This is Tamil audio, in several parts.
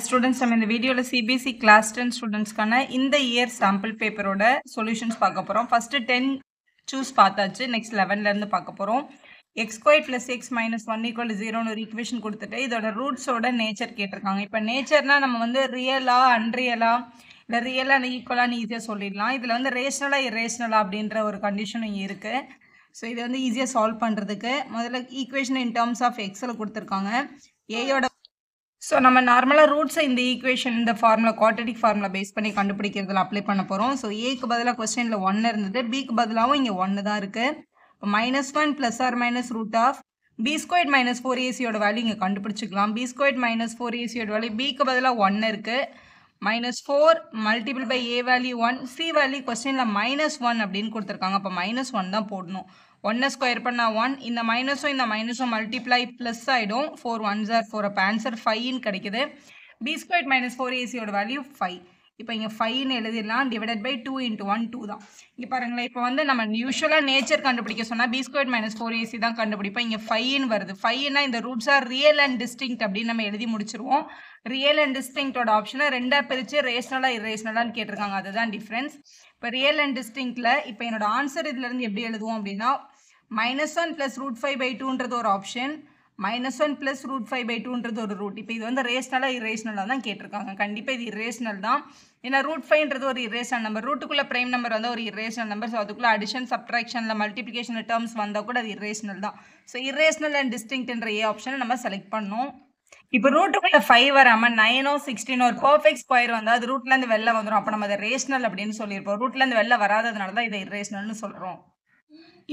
Students, நம்ம இந்த வீடியோல CBSE class 10 ஸ்டூடண்ட்ஸ்க்கான இந்த இயர் சாம்பிள் பேப்பரோட சொல்யூஷன்ஸ் பார்க்க போறோம். ஃபர்ஸ்ட் 10 சூஸ் பார்த்தாச்சு. நெக்ஸ்ட் 11ல இருந்து பார்க்க போறோம். x squared plus x minus 1 equal to 0 னு ஒரு ஈக்குவேஷன் கொடுத்துட்டு இதோட ரூட்ஸோட நேச்சர் கேட்டிருக்காங்க. இப்போ நேச்சர்னா நம்ம வந்து ரியலா அன்ரியலா இல்லை ரியலா ஈக்குவலான்னு ஈஸியாக சொல்லிடலாம். இதில் வந்து ரேஷனலா இரேஷனலா அப்படின்ற ஒரு கண்டிஷனும் இங்கே இருக்கு. ஸோ இதை வந்து ஈஸியாக சால்வ் பண்ணுறதுக்கு முதல்ல ஈக்குவேஷன் இன் டேர்ம்ஸ் ஆஃப் எக்ஸில் கொடுத்துருக்காங்க. ஏயோட ஸோ நம்ம நார்மலாக ரூட்ஸை இந்த ஈக்குவேஷன் இந்த ஃபார்முலா குவாட்ரட்டிக் ஃபார்முலா பேஸ் பண்ணி கண்டுபிடிக்கிறதுல அப்ளை பண்ண போகிறோம். ஸோ ஏக்கு பதிலாக கொஸ்டினில் 1 இருந்தது, பிக்கு பதிலாகவும் இங்கே 1 தான் இருக்குது. இப்போ -1 plus or minus root of b squared minus 4ac value இங்கே கண்டுபிடிச்சிக்கலாம். B squared minus 4ac value பிக்கு பதிலாக 1 இருக்குது. -4 multiple by a value 1, c value கொஸ்டினில் -1 அப்படின்னு கொடுத்துருக்காங்க. அப்போ -1 தான் போடணும். 1 ஸ்கொயர் பண்ணால் 1, இந்த மைனஸும் மல்டிப்ளை ப்ளஸ் ஆகிடும். 4 1s are 4, அப்போ ஆன்சர் 5ன்னு கிடைக்குது. B square minus 4ac value 5. இப்போ இங்கே 5ன்னு எழுதிடலாம். டிவைடட் பை 2 × 1 2 தான். இங்கே பாருங்களேன், இப்போ வந்து நம்ம யூஸ்வலாக நேச்சர் கண்டுபிடிக்க சொன்னால் பி ஸ்கொயர் மைனஸ் 4ac தான் கண்டுபிடிப்போம். இங்கே 5ன்னு வருது. 5னா இந்த roots are real and distinct அப்படின்னு நம்ம எழுதி முடிச்சிருவோம். ரியல் அண்ட் டிஸ்டிங்க்டோட ஆப்ஷனை ரெண்டாக பிரித்து ரேஷனலா இரேஷனலான்னு கேட்டிருக்காங்க. அதுதான் டிஃப்ரென்ஸ். இப்போ ரியல் அண்ட் டிஸ்டிங்க்டில் இப்போ என்னோட ஆன்சர் இதுலேருந்து எப்படி எழுதுவோம் அப்படின்னா -1 ப்ளஸ் √5/2ன்றது ஒரு ஆப்ஷன், -1 ப்ளஸ் √5/2ன்றது ஒரு ரூட். இப்போ இது வந்து ரேஷனலா இரேஷனலாக தான் கேட்டிருக்காங்க. கண்டிப்பாக இது இரேஷனல் தான். ஏன்னா √5ன்றது ஒரு இரேஷனல் நம்பர், ரூட்டுக்குள்ளே ப்ரைம் நம்பர் வந்தால் ஒரு இரேஷனல் நம்பர். ஸோ அதுக்குள்ளே அடிஷன் சப்ட்ராக்ஷனில் மல்டிப்ளிகேஷன் டேர்ம்ஸ் வந்தால் கூட அது இரேஷனல் தான். ஸோ இரேஷனல் அண்ட் டிஸ்டிங்க்ட்ன்ற ஏ ஆப்ஷனை நம்ம செலக்ட் பண்ணோம். இப்போ ரூட்டுக்குள்ள 5 வராமல் 9 16 ஒரு பர்ஃபெக்ட் ஸ்கொயர் வந்தால் அது ரூட்லேருந்து வெளில வந்துடும். அப்போ நம்ம அதை ரேஷனல் அப்படின்னு சொல்லியிருப்போம். ரூட்லேருந்து வெளில வராததுனால தான் இதை இரேஷனல்னு சொல்கிறோம்.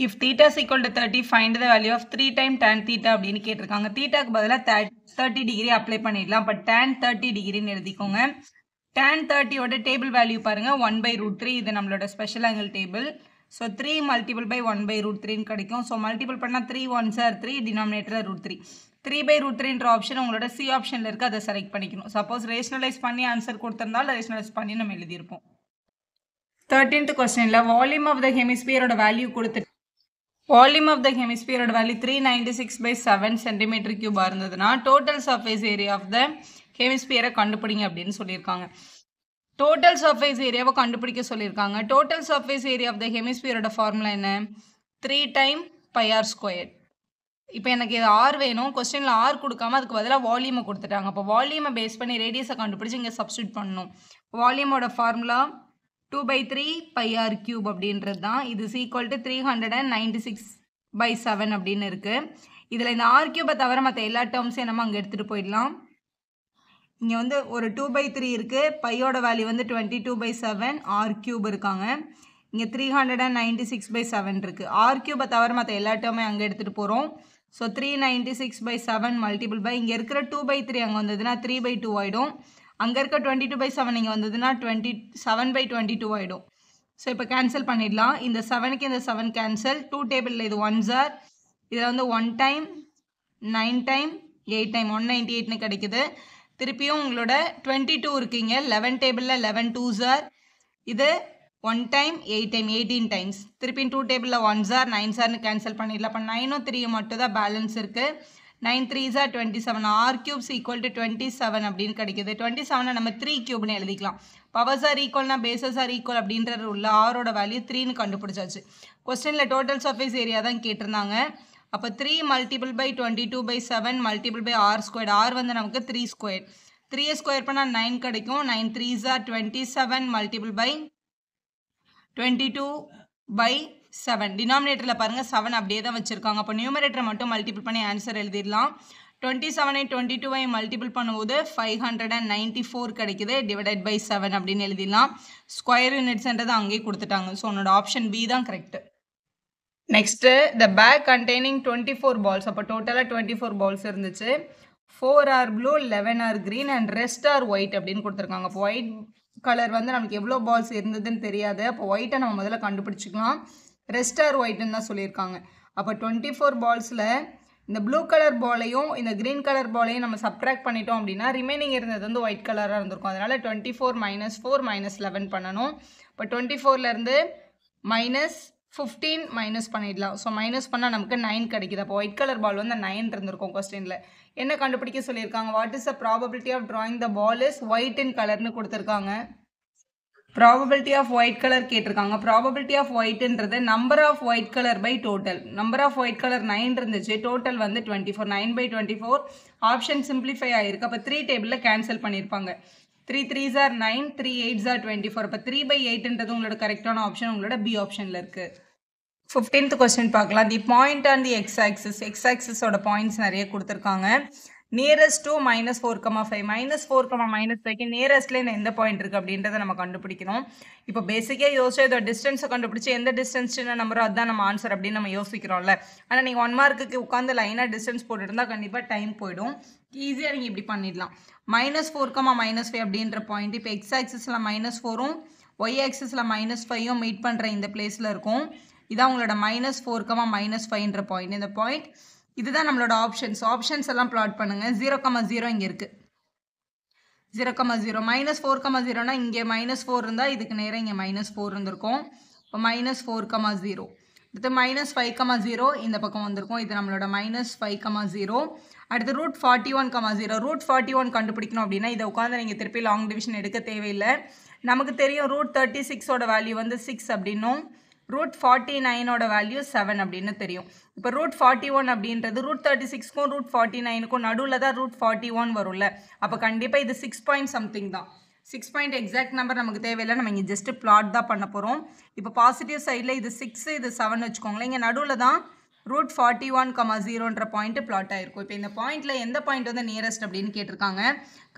If θ is equal to 30, find the value of 3 times tan θ அப்படின்னு கேட்டிருக்காங்க. தீட்டாக்கு பதிலாக 30 டிகிரி அப்ளை பண்ணிடலாம். அப்போ tan 30 டிகிரின்னு எழுதிக்கோங்க. tan 30யோட டேபிள் வேல்யூ பாருங்கள் 1/√3. இது நம்மளோட special angle table. So 3 multiple by 1/√3ன்னு கிடைக்கும். ஸோ மல்டிபிள் பண்ணால் 3 1s are 3, டினாமினேட்டர் √3. 3/√3ன்ற ஆப்ஷன் உங்களோட சி ஆப்ஷனில் இருக்குது, அதை செலக்ட் பண்ணிக்கணும். சப்போஸ் ரேஷனலைஸ் பண்ணி ஆன்சர் கொடுத்துருந்தாலும் ரேஷனலைஸ் பண்ணி நம்ம எழுதியிருப்போம். 13th கொஸ்டினில் வால்யூம் ஆஃப் த ஹெமிஸ்பியரோட வேல்யூ கொடுத்துட்டு வால்யூம் ஆஃப் த ஹெமிஸ்பியரோட வேல்யூ 396/7 cm3 இருந்ததுன்னா total surface area of the ஹெமிஸ்பியரை கண்டுபிடிங்க அப்படின்னு சொல்லியிருக்காங்க. டோட்டல் சர்ஃபேஸ் ஏரியாவை கண்டுபிடிக்க சொல்லியிருக்காங்க. Total surface area of the ஹெமிஸ்பியரோட ஃபார்முலா என்ன? 3 டைம் πr². இப்போ எனக்கு இது ஆர் வேணும். கொஸ்டினில் ஆர் கொடுக்காம அதுக்கு பதிலாக வால்யூமை கொடுத்துட்டாங்க. அப்போ வால்யூமை பேஸ் பண்ணி ரேடியஸை கண்டுபிடிச்சி இங்கே சப்ஸ்டியூட் பண்ணணும். வால்யூமோட ஃபார்முலா 2/3 πr³ அப்படின்றது தான். இது ஈக்குவல் டு 396/7 அப்படின்னு இருக்குது. இதில் இந்த r³ தவிர மற்ற எல்லா டேர்ம்ஸையும் நம்ம அங்கே எடுத்துகிட்டு போயிடலாம். இங்கே வந்து ஒரு 2/3 இருக்குது. பையோட வேல்யூ வந்து 22/7, r³ இருக்காங்க. இங்கே 396/7 இருக்குது. r³ தவிர மற்ற எல்லா டேர்மையும் அங்கே எடுத்துகிட்டு போகிறோம். ஸோ 396/7 மல்டிபிள் பை இங்கே இருக்கிற 2/3 அங்கே வந்ததுன்னா 3/2 ஆகிடும். அங்கே இருக்க 22/7 இங்கே வந்ததுன்னா 27/22 ஆகிடும். ஸோ இப்போ கேன்சல் பண்ணிடலாம். இந்த 7க்கு இந்த 7 கேன்சல். 2 டேபிளில் இது 1s are, இதில் வந்து 1 டைம் 9 டைம் 8 டைம் 198ன்னு கிடைக்குது. திருப்பியும் உங்களோட 22 இருக்குங்க. 11 டேபிளில் 11 2s are, இது 1 டைம் 8 டைம் 18 டைம்ஸ். திருப்பியும் 2 டேபிளில் 1s are 9s are cancel பண்ணிடலாம். அப்போ 9ம் 3ம் மட்டும் தான் பேலன்ஸ் இருக்குது. 9 3s are 27, r³ equal to 27 அப்படின்னு கிடைக்குது. 27 நம்ம 3³ எழுதிக்கலாம். பவர்ஸ் ஆர் ஈக்குவல்னா பேசஸ் ஆர் ஈக்குவல் அப்படின்ற உள்ள ஆரோட வேல்யூ 3ன்னு கண்டுபிடிச்சாச்சு. கொஸ்டினில் டோட்டல் சர்ஃபேஸ் ஏரியா தான் கேட்டிருந்தாங்க. அப்போ 3 multiple by 22/7 multiple by r². r வந்து நமக்கு 3². 3 ஸ்கொயர் பண்ணால் 9 கிடைக்கும். 9 3s are 27 மல்டிபிள் பை 22/7. டினாமினேட்டரில் பாருங்கள் 7 அப்படியே தான் வச்சுருக்காங்க. அப்போ நியூமரேட்டரை மட்டும் மல்டிபிள் பண்ணி ஆன்சர் எழுதிடலாம். 27 22 மல்டிபிள் பண்ணும்போது 594 கிடைக்குது. டிவைடட் பை 7 அப்படின்னு எழுதிடலாம். ஸ்கொயர் யூனிட்ஸ்ன்றது அங்கேயே கொடுத்துட்டாங்க. ஸோ உன்னோட ஆப்ஷன் பி தான் correct. Next the bag containing 24 balls. அப்போ டோட்டலாக 24 பால்ஸ் இருந்துச்சு. 4 are blue, 11 are green and rest are white அப்படின்னு கொடுத்துருக்காங்க. அப்போ ஒயிட் கலர் வந்து நமக்கு எவ்வளோ பால்ஸ் இருந்ததுன்னு தெரியாது. அப்போ ஒயிட்டை நம்ம முதல்ல கண்டுபிடிச்சிக்கலாம். ரெஸ்ட் ஆர் ஒயிட்டுன்னு தான் சொல்லியிருக்காங்க. அப்போ 24 பால்ஸில் இந்த ப்ளூ கலர் பாலையும் இந்த க்ரீன் கலர் பாலையும் நம்ம சப்ட்ராக்ட் பண்ணிட்டோம் அப்படின்னா ரிமைனிங் இருந்தது வந்து ஒயிட் கலராக இருந்திருக்கும். அதனால் 24 -4 -11 பண்ணணும். இப்போ 24லேருந்து 15 மைனஸ் பண்ணிடலாம். ஸோ மைனஸ் பண்ணால் நமக்கு 9 கிடைக்குது. அப்போ ஒயிட் கலர் பால் வந்து 9 இருந்திருக்கும் கொஸ்டினில். என்ன கண்டுபிடிக்க சொல்லியிருக்காங்க? What is the probability of drawing the ball is white in கலர்னு கொடுத்துருக்காங்க. ப்ராபபிலிட்டி ஆஃப் ஒயிட் கலர் கேட்டிருக்காங்க. ப்ராபபிலிட்டி ஆஃப் ஒயிட்ன்றது number of white colour by total. Number of white colour 9 இருந்துச்சு, டோட்டல் வந்து 24. 9/24 ஆப்ஷன் சிம்பிளிஃபை ஆயிருக்கு. அப்போ 3 டேபிளில் கேன்சல் பண்ணியிருப்பாங்க. 3 3s are 9, 3 8s are 24. அப்போ 3/8ன்றது உங்களோட கரெக்டான ஆப்ஷன் உங்களோட பி ஆப்ஷனில் இருக்குது. 15th கொஸ்டின் பார்க்கலாம். The point on the x axis. எக்ஸ் ஆக்சிஸோட பாயிண்ட்ஸ் நிறைய கொடுத்துருக்காங்க. Nearest to -4, -5. -4, -5க்கு நியரஸ்ட்ல எந்த பாயிண்ட் இருக்குது அப்படின்றத நம்ம கண்டுபிடிக்கணும். இப்போ பேசிக்காக யோசிச்சு இதோட டிஸ்டன்ஸை கண்டுபிடிச்சி எந்த டிஸ்டன்ஸ் சின்ன நம்பரோ அதுதான் நம்ம ஆன்சர் அப்படின்னு நம்ம யோசிக்கிறோம்ல. ஆனால் நீங்கள் 1 மார்க்குக்கு உட்காந்து லைனாக டிஸ்டன்ஸ் போட்டுருந்தா கண்டிப்பாக டைம் போயிடும். ஈஸியாக நீங்கள் இப்படி பண்ணிடலாம். -4, -5 அப்படின்ற பாயிண்ட் இப்போ எக்ஸ் ஆக்சிஸில் -4ம் ஒய் ஆக்சிஸில் -5ம் மீட் பண்ணுற இந்த பிளேஸில் இருக்கும். இதான் உங்களோட -4, -5ன்ற பாயிண்ட். இந்த பாயிண்ட் இதுதான் நம்மளோட ஆப்ஷன்ஸ். ஆப்ஷன்ஸ் எல்லாம் பிளாட் பண்ணுங்கள். 0, 0 இங்கே இருக்குது. 0, 0 -4, 0னா இங்கே -4 இருந்தால் இதுக்கு நேரம் இங்கே -4 இருந்திருக்கும். இப்போ -4, 0. அடுத்து -5, 0 இந்த பக்கம் வந்திருக்கும். இது நம்மளோட -5, 0. அடுத்து √41, 0. √41 கண்டுபிடிக்கணும் அப்படின்னா இதை உட்காந்து நீங்கள் திருப்பி லாங் டிவிஷன் எடுக்க தேவையில்லை. நமக்கு தெரியும் √36ஓட வேல்யூ வந்து 6 அப்படின்னும் √49ஓட வேல்யூ 7 அப்படின்னு தெரியும். இப்போ √41 அப்படின்றது √36க்கும் √49க்கும் நடுவில் தான் √41 வரும்ல. அப்போ கண்டிப்பாக இது 6 பாயிண்ட் சம்திங் தான். 6 பாயிண்ட் எக்ஸாக்ட் நம்பர் நமக்கு தேவையில்லை. நம்ம இங்கே ஜஸ்ட் பிளாட் தான் பண்ண போகிறோம். இப்போ பாசிட்டிவ் சைடில் இது 6, இது 7 வச்சுக்கோங்களேன். இங்கே நடுவில் தான் √41, 0ன்ற பாயிண்ட் பிளாட் ஆகிருக்கும். இப்போ இந்த பாயிண்டில் எந்த பாயிண்ட் வந்து நியரஸ்ட் அப்படின்னு கேட்டிருக்காங்க.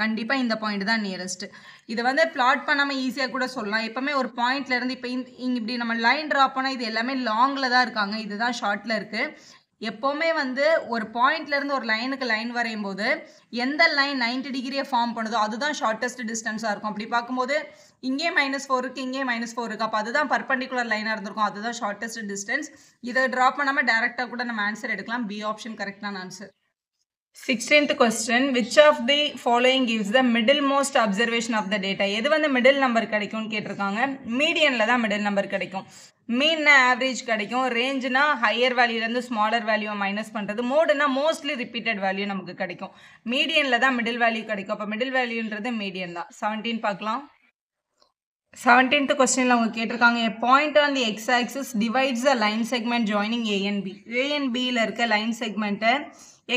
கண்டிப்பாக இந்த பாயிண்ட் தான் நியரஸ்ட். இதை வந்து பிளாட் பண்ணாமல் ஈஸியாக கூட சொல்லலாம். எப்போவுமே ஒரு பாயிண்ட்லேருந்து இப்போ இங்கே இப்படி நம்ம லைன் ட்ரா பண்ணால் இது எல்லாமே லாங்கில் தான் இருக்காங்க, இதுதான் ஷார்ட்டில் இருக்குது. எப்போவுமே வந்து ஒரு பாயிண்ட்லேருந்து ஒரு லைனுக்கு லைன் வரையும் போது எந்த லைன் 90 டிகிரியை ஃபார்ம் பண்ணுதோ அதுதான் ஷார்ட்டஸ்ட் டிஸ்டன்ஸாக இருக்கும். அப்படி பார்க்கும்போது இங்கே -4 இருக்குது, இங்கே -4 இருக்குது. அப்போ அதுதான் பர்பண்டிகுலர் லைனாக இருந்திருக்கும், அதுதான் ஷார்ட்டஸ்ட் டிஸ்டன்ஸ். இதை ட்ராப் பண்ணாமல் டேரெக்டாக கூட நம்ம ஆன்சர் எடுக்கலாம். பி ஆப்ஷன் கரெக்டான answer. 16th question. Which of the following gives the middle most observation of the data? எது வந்து மிடில் நம்பர் கிடைக்கும்னு கேட்டிருக்காங்க. மீடியனில் தான் மிடில் நம்பர் கிடைக்கும். மீன்னா ஆவரேஜ் கிடைக்கும். ரேஞ்சுனா ஹையர் வேல்யூலேருந்து ஸ்மாலர் வேல்யூவை மைனஸ் பண்ணுறது. மோடுனா மோஸ்ட்லி ரிப்பீட்டட் வேல்யூ நமக்கு கிடைக்கும். மீடியனில் தான் மிடில் வேல்யூ கிடைக்கும். அப்போ மிடில் வேல்யூன்றது மீடியன் தான். 17 பார்க்கலாம். 17th கொஸ்டினில் அவங்க கேட்டிருக்காங்க. A point on the x-axis divides the line segment joining A and B. A and Bயில் இருக்க லைன் செக்மெண்ட்டை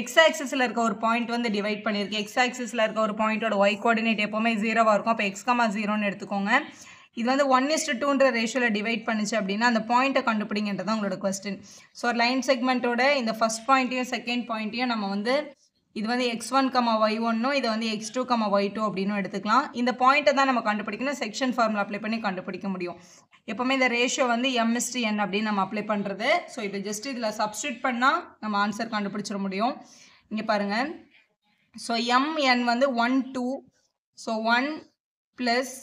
x-axisல இருக்க ஒரு பாயிண்ட் வந்து டிவைட் பண்ணியிருக்கு. x-axisல இருக்க ஒரு பாயிண்டோட y கோஆர்டினேட் எப்போவுமே 0வாக இருக்கும். அப்போ x, 0ன்னு எடுத்துக்கோங்க. இது வந்து 1:2ன்ற ரேஷியோவில் டிவைட் பண்ணிச்சு அப்படின்னா அந்த பாயிண்ட்டை கண்டுபிடிங்கன்றது உங்களோட கொஸ்டின். ஸோ லைன் செக்மெண்ட்டோட இந்த ஃபஸ்ட் பாயிண்ட்டையும் செகண்ட் பாயிண்ட்டையும் நம்ம வந்து இது வந்து x1, y1னும் இதை வந்து x2, y2 அப்படின்னு எடுத்துக்கலாம். இந்த பாயிண்ட்டை தான் நம்ம கண்டுபிடிக்கணும். செக்ஷன் ஃபார்முலா அப்ளை பண்ணி கண்டுபிடிக்க முடியும். எப்போவுமே இந்த ரேஷியோ வந்து m/n அப்படின்னு நம்ம அப்ளை பண்ணுறது. ஸோ இதை ஜஸ்ட் இதில் சப்ஸ்டியூட் பண்ணால் நம்ம ஆன்சர் கண்டுபிடிச்சிட முடியும். இங்கே பாருங்கள். ஸோ mn வந்து 1, 2. ஸோ 1 +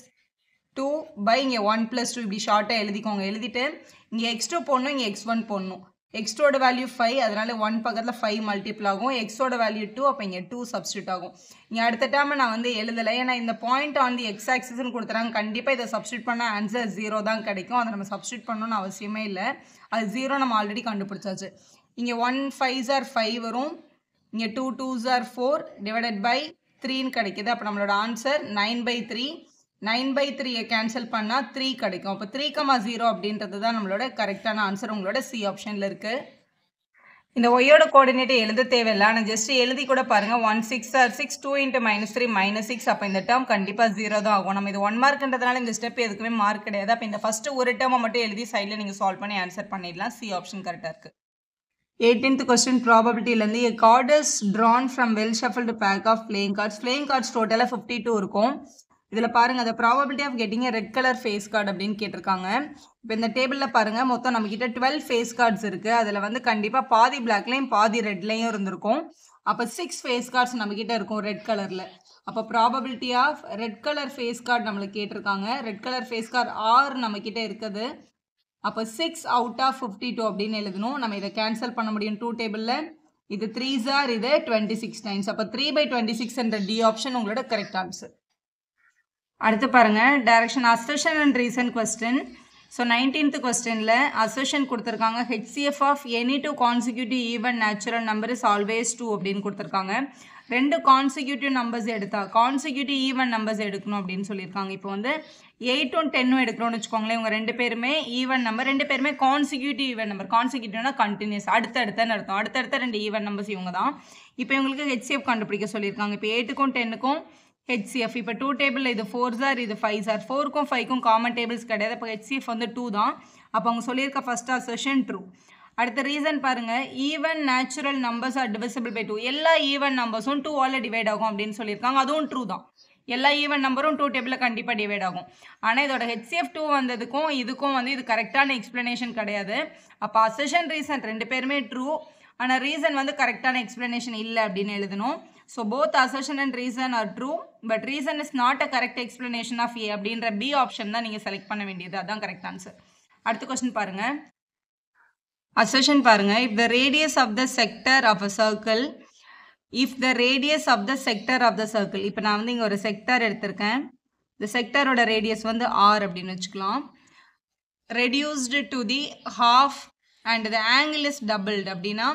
2 பை இங்கே 1 + 2 இப்படி ஷார்ட்டாக எழுதிக்கோங்க. எழுதிட்டு இங்கே x2 போடணும், இங்கே x1 போடணும். x2ஓட வேல்யூ 5, அதனால் 1 பக்கத்தில் 5 மல்டிபிள் ஆகும். x-ஓட வேல்யூ 2, அப்போ இங்கே 2 சப்ஸ்டியூட் ஆகும். இங்கே அடுத்த டைம் நான் வந்து எழுதலை, ஏன்னா இந்த பாயிண்ட் ஆன் தி எக்ஸ் ஆக்சிஸ்ன்னு கொடுத்துறாங்க. கண்டிப்பாக இதை சப்ஸ்டியூட் பண்ணால் ஆன்சர் 0 தான் கிடைக்கும். அதை நம்ம சப்ஸ்டியூட் பண்ணணும்னு அவசியமே இல்லை. அது 0 நம்ம ஆல்ரெடி கண்டுபிடிச்சாச்சு. இங்கே 1 5s are 5 வரும். இங்கே 2 2s are 4 டிவைடட் பை 3ன்னு கிடைக்கிது. அப்போ நம்மளோட ஆன்சர் 9/3. 9/3 கேன்சல் பண்ணால் 3 கிடைக்கும். அப்போ 3, 0 அப்படின்றது தான் நம்மளோட கரெக்டான ஆன்சர் உங்களோட சி ஆப்ஷனில் இருக்குது. இந்த ஒய்யோட கோஆர்டினேட்டை எழுத தேவையில்லை, ஆனால் ஜஸ்ட் எழுதி கூட பாருங்கள். 1 6 are 6, 2 × -3 -6. அப்போ இந்த டேர்ம் கண்டிப்பாக 0 தான் ஆகும். நம்ம இது 1 மார்க்ன்றதுனால இந்த ஸ்டெப் எதுக்குமே மார்க் கிடையாது. அப்போ இந்த ஃபஸ்ட்டு ஒரு டேர்மை மட்டும் எழுதி சைடில் நீங்கள் சால்வ் பண்ணி ஆன்சர் பண்ணிடலாம். சி ஆப்ஷன் கரெக்டாக இருக்குது. 18th கொஸ்டின் ப்ராபபிலிட்டிலேருந்து a card is drawn from well shuffled pack of playing cards. playing cards டோட்டலாக 52 இருக்கும். இதில் பாருங்கள், அந்த probability of getting red colour face card அப்படின்னு கேட்டிருக்காங்க. இப்போ இந்த டேபிளில் பாருங்கள், மொத்தம் நம்மக்கிட்ட 12 ஃபேஸ் கார்ட்ஸ் இருக்குது. அதில் வந்து கண்டிப்பாக பாதி பிளாக்லேயும் பாதி ரெட்லேயும் இருந்திருக்கும். அப்போ 6 ஃபேஸ் கார்ட்ஸ் நம்மக்கிட்ட இருக்கும் ரெட் கலரில். அப்போ probability of red colour face card நம்மளுக்கு கேட்டிருக்காங்க. ரெட் கலர் ஃபேஸ் கார்டு 6 நம்மக்கிட்ட இருக்குது. அப்போ 6 out of 52 அப்படின்னு எழுதணும். நம்ம இதை கேன்சல் பண்ண முடியும் 2 டேபிளில். இது 3s are இது 26 டைம்ஸ். அப்போ 3/26 என்ற டி ஆப்ஷன் உங்களோட கரெக்ட் ஆன்சர். அடுத்து பாருங்க, direction assertion and reason question. So 19th கொஸ்டினில் அசர்ஷன் கொடுத்துருக்காங்க HCF of any two consecutive even natural number is always 2 அப்படின்னு கொடுத்துருக்காங்க. ரெண்டு கான்சிக்யூட்டிவ் நம்பர்ஸ் எடுத்தா கான்சிக்யூட்டிவ் ஈவன் நம்பர்ஸ் எடுக்கணும் அப்படின்னு சொல்லியிருக்காங்க. இப்போ வந்து 8ம் 10ம் எடுக்கணும்னு வச்சுக்கோங்களேன். இவங்க ரெண்டு பேருமே ஈவன் நம்பர், ரெண்டு பேருமே கான்சிக்யூட்டிவ் ஈவன் நம்பர். கான்சிக்யூட்டிவ்னா கண்டினியூஸ், அடுத்தடுத்தன்னு அர்த்தம். அடுத்தடுத்த ரெண்டு ஈவன் நம்பர்ஸ் இவங்க தான். இப்போ இவங்களுக்கு ஹெச்சிஎஃப் கண்டுபிடிக்க சொல்லியிருக்காங்க. இப்போ 8க்கும் 10க்கும் ஹெச்சிஎஃப். இப்போ 2 டேபிளில் இது 4 சார், இது 5 சார். 4க்கும் 5க்கும் காமன் டேபிள்ஸ் கிடையாது. இப்போ ஹெச்சிஎஃப் வந்து 2 தான். அப்போ அவங்க சொல்லியிருக்க ஃபர்ஸ்ட் அசர்ஷன் ட்ரூ. அடுத்த ரீசன் பாருங்க, even natural numbers are divisible by 2. எல்லா ஈவன் நம்பர்ஸும் 2ஆல் டிவைட் ஆகும் அப்படின்னு சொல்லியிருக்காங்க. அதுவும் ட்ரூ தான். எல்லா ஈவன் நம்பரும் 2 டேபிளில் கண்டிப்பாக டிவைட் ஆகும். ஆனால் இதோட ஹெச்சிஎஃப் 2 வந்ததுக்கும் இதுக்கும் வந்து இது கரெக்டான எக்ஸ்பிளனேஷன் கிடையாது. அப்போ அசர்ஷன் ரீசன் ரெண்டு பேருமே ட்ரூ, ஆனால் ரீசன் வந்து கரெக்டான எக்ஸ்பிளனேஷன் இல்லை அப்படின்னு எழுதணும். So both assertion and reason are true, but reason is not a correct explanation of A அப்படின்ற பி ஆப்ஷன் தான் நீங்கள் செலக்ட் பண்ண வேண்டியது. அதான் கரெக்ட் ஆன்சர். அடுத்த கொஸ்டின் பாருங்க. Assertion பாருங்க, if the radius of the sector of a circle, இப்போ நான் வந்து இங்க ஒரு செக்டர் எடுத்திருக்கேன். இந்த செக்டரோட ரேடியஸ் வந்து r அப்படின்னு வச்சுக்கலாம். reduced to the half and the angle is doubled அப்படின்னா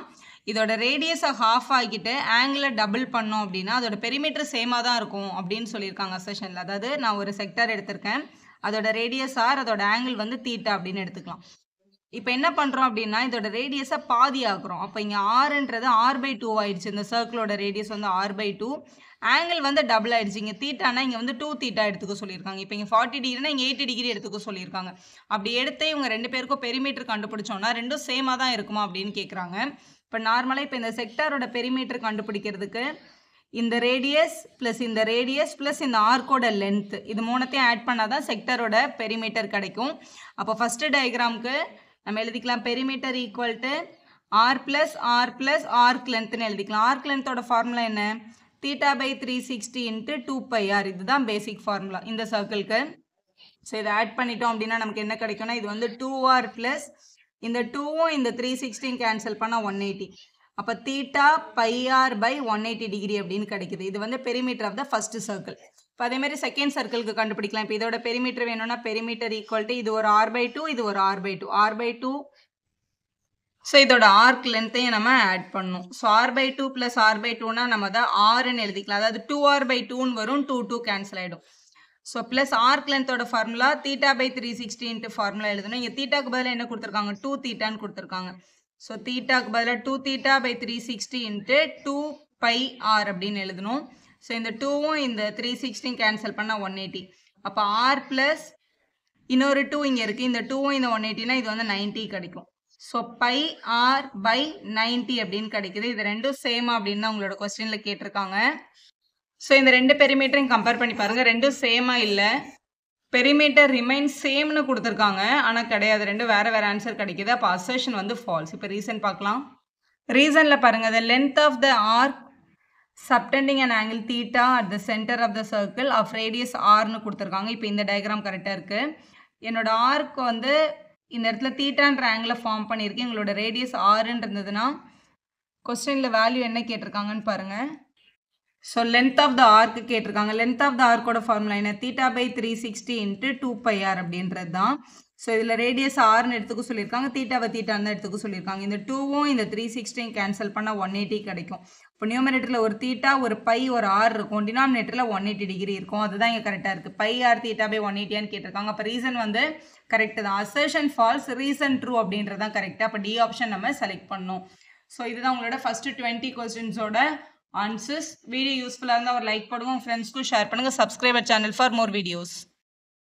இதோட ரேடியஸை half ஆகிட்டு ஆங்கிளை டபுள் பண்ணோம் அப்படின்னா அதோட பெரிமீட்டர் சேமாக தான் இருக்கும் அப்படின்னு சொல்லியிருக்காங்க அசர்ஷனில். அதாவது நான் ஒரு செக்டர் எடுத்திருக்கேன், அதோட ரேடியஸ் r, அதோட ஆங்கிள் வந்து தீட்டா அப்படின்னு எடுத்துக்கலாம். இப்போ என்ன பண்ணுறோம் அப்படின்னா இதோட ரேடியஸை பாதி ஆக்குறோம். அப்போ இங்கே ஆறுன்றது r/2 ஆயிடுச்சு. இந்த சர்க்கிளோட ரேடியஸ் வந்து r/2, ஆங்கிள் வந்து டபுள் ஆயிடுச்சு. இங்கே தீட்டானா இங்கே வந்து 2 தீட்டா எடுத்துக்க சொல்லியிருக்காங்க. இப்போ இங்கே 40 டிகிரினா இங்கே 80 டிகிரி எடுத்துக்க சொல்லியிருக்காங்க. அப்படி எடுத்து இவங்க ரெண்டு பேருக்கும் பெரிமீட்டர் கண்டுபிடிச்சோன்னா ரெண்டும் சேமாக தான் இருக்குமா அப்படின்னு கேட்குறாங்க. இப்போ நார்மலாக இப்போ இந்த செக்டாரோட பெரிமீட்டர் கண்டுபிடிக்கிறதுக்கு இந்த ரேடியஸ் ப்ளஸ் இந்த ரேடியஸ் ப்ளஸ் இந்த ஆர்க்கோட லென்த் இது மூணுத்தையும் ஆட் பண்ணால் தான் செக்டரோட பெரிமீட்டர் கிடைக்கும். அப்போ ஃபஸ்ட்டு டயக்ராமுக்கு நம்ம எழுதிக்கலாம் perimeter equal to r plus arc லென்த்னு எழுதிக்கலாம். ஆர்க் லென்த்தோட ஃபார்முலா என்ன? θ/360 × 2πr. இதுதான் பேசிக் ஃபார்முலா இந்த சர்க்கிளுக்கு. ஸோ இதை ஆட் பண்ணிட்டோம் அப்படின்னா நமக்கு என்ன கிடைக்கும்னா இது வந்து 2r ப்ளஸ் இந்த 2வும் இந்த 360 கேன்சல் பண்ணால் 180. அப்போ θπr/180 டிகிரி அப்படின்னு கிடைக்குது. இது வந்து perimeter of the first circle. இப்போ அதே மாதிரி செகண்ட் சர்க்கிளுக்கு கண்டுபிடிக்கலாம். இப்போ இதோட பெரிமீட்டர் வேணும்னா பெரிமீட்டர் ஈக்குவல் டு இது ஒரு r/2, இது ஒரு r/2. ஸோ இதோட ஆர்க் லென்த்தையும் நம்ம ஆட் பண்ணணும். ஸோ r/2 ப்ளஸ் r/2னா நம்ம தான் ஆர்ன்னு எழுதிக்கலாம். அதாவது 2r/2ன்னு வரும், 2 கேன்சல் ஆகிடும். ஸோ ப்ளஸ் ஆர்க் லென்த்தோட ஃபார்முலா θ/360 × ஃபார்முலா எழுதணும். இங்கே தீட்டாக்கு பதிலாக என்ன கொடுத்துருக்காங்க? 2 தீட்டான்னு கொடுத்துருக்காங்க. ஸோ தீட்டாக்கு பதிலாக 2θ/360 × 2πr அப்படின்னு எழுதணும். ஸோ இந்த 2வும் இந்த 360 கேன்சல் பண்ணால் 180. அப்போ r ப்ளஸ் இன்னொரு 2 இங்கே இருக்குது, இந்த 2வும் இந்த 180னா இது வந்து 90 கிடைக்கும். ஸோ πr/90 அப்படின்னு கிடைக்குது. இது ரெண்டும் சேமா அப்படின்னு தான் உங்களோட கொஸ்டினில் கேட்டிருக்காங்க. ஸோ இந்த ரெண்டு பெரிமீட்டரையும் கம்பேர் பண்ணி பாருங்கள், ரெண்டும் சேமா இல்லை. பெரிமீட்டர் ரிமைன் சேம்னு கொடுத்துருக்காங்க, ஆனால் கிடையாது, ரெண்டும் வேறு வேறு ஆன்சர் கிடைக்குது. அப்போ அசர்ஷன் வந்து ஃபால்ஸ். இப்போ ரீசன் பார்க்கலாம். ரீசனில் பாருங்கள், the length of the arc subtending an angle theta at the center of the circle of radius rன்னு கொடுத்துருக்காங்க. இப்போ இந்த டயக்ராம் கரெக்டாக இருக்குது. என்னோட ஆர்க் வந்து இந்த இடத்துல தீட்டான்ற ஆங்கிளை ஃபார்ம் பண்ணியிருக்கேன். எங்களோட ரேடியஸ் ஆறுன்னு இருந்ததுன்னா கொஸ்டினில் வேல்யூ என்ன கேட்டிருக்காங்கன்னு பாருங்கள். ஸோ லென்த் ஆஃப் த ஆர்க்கு கேட்டிருக்காங்க. லென்த் ஆஃப் த ஆர்க்கோட ஃபார்முலா என்ன? θ/360 × 2πr அப்படின்றது தான். ஸோ இதில் ரேடியஸ் ஆர்னு எடுத்துக்க சொல்லியிருக்காங்க, தீட்டாவை தீட்டான்னு தான் எடுத்துக்க சொல்லியிருக்காங்க. இந்த 2வும் இந்த 360 கேன்சல் பண்ணால் 180 கிடைக்கும். இப்போ நியூமரேட்டரில் ஒரு தீட்டா, ஒரு பை, ஒரு ஆர் இருக்கும். டினாமினேட்டரில் 180 டிகிரி இருக்கும். அதுதான் இங்கே கரெக்டாக இருக்குது. πr θ/180 கேட்டிருக்காங்க. அப்போ ரீசன் வந்து கரெக்டு தான். அசர்ஷன் ஃபால்ஸ், ரீசன் ட்ரூ அப்படின்றது தான் கரெக்டாக. அப்போ டி ஆப்ஷன் நம்ம செலக்ட் பண்ணணும். ஸோ இதுதான் உங்களோட ஃபஸ்ட்டு 20 கொஸ்டின்ஸோட ஆன்சர்ஸ். வீடியோ யூஸ்ஃபுல்லாக இருந்தால் ஒரு லைக் போடுங்க, உங்கள் ஃப்ரெண்ட்ஸ்க்கும் ஷேர் பண்ணுங்கள். Subscriber channel for more videos.